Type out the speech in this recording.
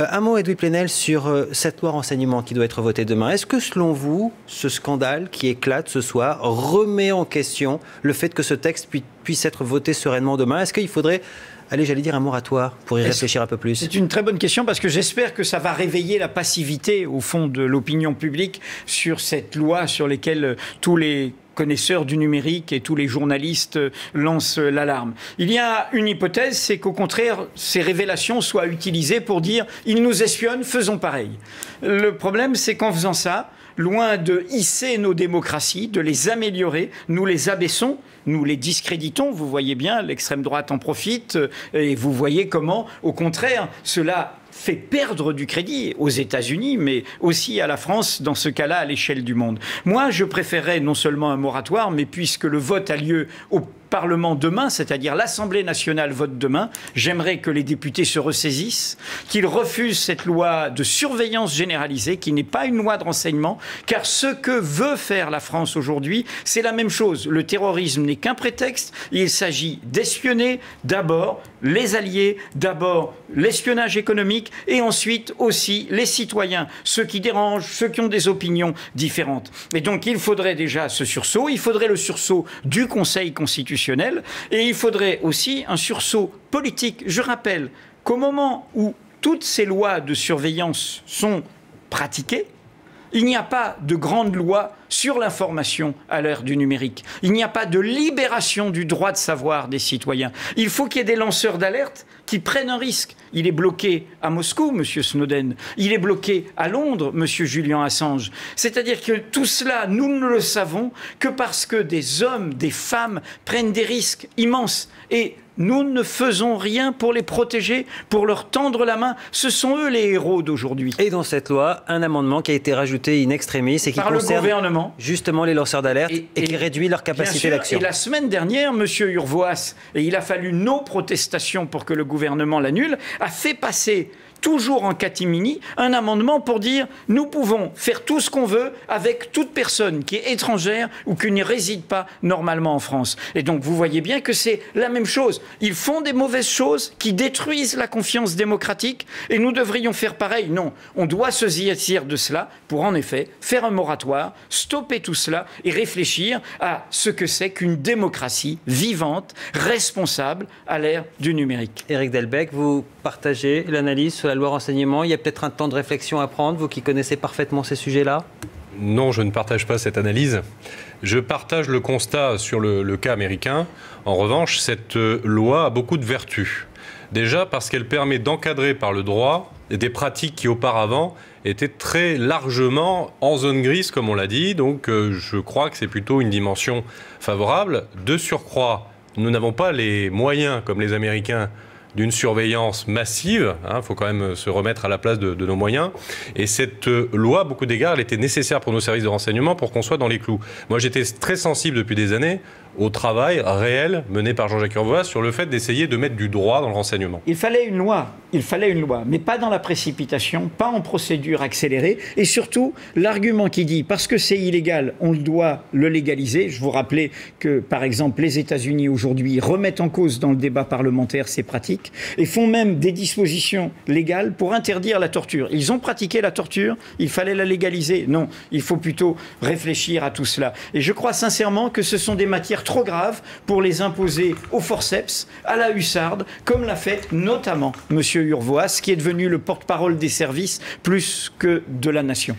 Un mot, Edoui Plenel, sur cette loi renseignement qui doit être votée demain. Est-ce que, selon vous, ce scandale qui éclate ce soir remet en question le fait que ce texte puisse être voté sereinement demain? Est-ce qu'il faudrait... Allez, j'allais dire un moratoire pour y réfléchir un peu plus. C'est une très bonne question parce que j'espère que ça va réveiller la passivité au fond de l'opinion publique sur cette loi sur laquelle tous les connaisseurs du numérique et tous les journalistes lancent l'alarme. Il y a une hypothèse, c'est qu'au contraire, ces révélations soient utilisées pour dire « ils nous espionnent, faisons pareil ». Le problème, c'est qu'en faisant ça, loin de hisser nos démocraties, de les améliorer, nous les abaissons, nous les discréditons. Vous voyez bien, l'extrême droite en profite et vous voyez comment, au contraire, cela fait perdre du crédit aux États-Unis, mais aussi à la France, dans ce cas-là, à l'échelle du monde. Moi, je préférerais non seulement un moratoire, mais puisque le vote a lieu au Parlement demain, c'est-à-dire l'Assemblée nationale vote demain, j'aimerais que les députés se ressaisissent, qu'ils refusent cette loi de surveillance généralisée, qui n'est pas une loi de renseignement, car ce que veut faire la France aujourd'hui, c'est la même chose. Le terrorisme n'est qu'un prétexte, il s'agit d'espionner d'abord les alliés, d'abord l'espionnage économique, et ensuite aussi les citoyens, ceux qui dérangent, ceux qui ont des opinions différentes. Et donc il faudrait déjà ce sursaut, il faudrait le sursaut du Conseil constitutionnel, et il faudrait aussi un sursaut politique. Je rappelle qu'au moment où toutes ces lois de surveillance sont pratiquées, il n'y a pas de grande loi sur l'information à l'ère du numérique. Il n'y a pas de libération du droit de savoir des citoyens. Il faut qu'il y ait des lanceurs d'alerte qui prennent un risque. Il est bloqué à Moscou, M. Snowden. Il est bloqué à Londres, M. Julian Assange. C'est-à-dire que tout cela, nous ne le savons que parce que des hommes, des femmes prennent des risques immenses. Et nous ne faisons rien pour les protéger, pour leur tendre la main. Ce sont eux les héros d'aujourd'hui. Et dans cette loi, un amendement qui a été rajouté in extremis et qui par le gouvernement, justement les lanceurs d'alerte et qui réduit leur capacité d'action. Et la semaine dernière, M. Urvoas, et il a fallu nos protestations pour que le gouvernement l'annule, a fait passer, toujours en catimini, un amendement pour dire « nous pouvons faire tout ce qu'on veut avec toute personne qui est étrangère ou qui ne réside pas normalement en France ». Et donc vous voyez bien que c'est la même chose. Ils font des mauvaises choses qui détruisent la confiance démocratique et nous devrions faire pareil. Non, on doit se saisir de cela pour en effet faire un moratoire, stopper tout cela et réfléchir à ce que c'est qu'une démocratie vivante, responsable à l'ère du numérique. Éric Delbecq, vous partagez l'analyse sur la loi renseignement? Il y a peut-être un temps de réflexion à prendre, vous qui connaissez parfaitement ces sujets-là? Non, je ne partage pas cette analyse. Je partage le constat sur le cas américain. En revanche, cette loi a beaucoup de vertus. Déjà parce qu'elle permet d'encadrer par le droit des pratiques qui auparavant étaient très largement en zone grise, comme on l'a dit. Donc je crois que c'est plutôt une dimension favorable. De surcroît, nous n'avons pas les moyens, comme les Américains, d'une surveillance massive. Il faut quand même se remettre à la place de nos moyens. Et cette loi, à beaucoup d'égards, elle était nécessaire pour nos services de renseignement pour qu'on soit dans les clous. Moi, j'étais très sensible depuis des années au travail réel mené par Jean-Jacques Urvoas sur le fait d'essayer de mettre du droit dans le renseignement. Il fallait une loi, mais pas dans la précipitation, pas en procédure accélérée, et surtout l'argument qui dit parce que c'est illégal, on doit le légaliser. Je vous rappelais que, par exemple, les États-Unis aujourd'hui remettent en cause dans le débat parlementaire ces pratiques et font même des dispositions légales pour interdire la torture. Ils ont pratiqué la torture, il fallait la légaliser. Non, il faut plutôt réfléchir à tout cela. Et je crois sincèrement que ce sont des matières trop graves pour les imposer au forceps, à la hussarde, comme l'a fait notamment M. Urvoas, qui est devenu le porte-parole des services plus que de la nation.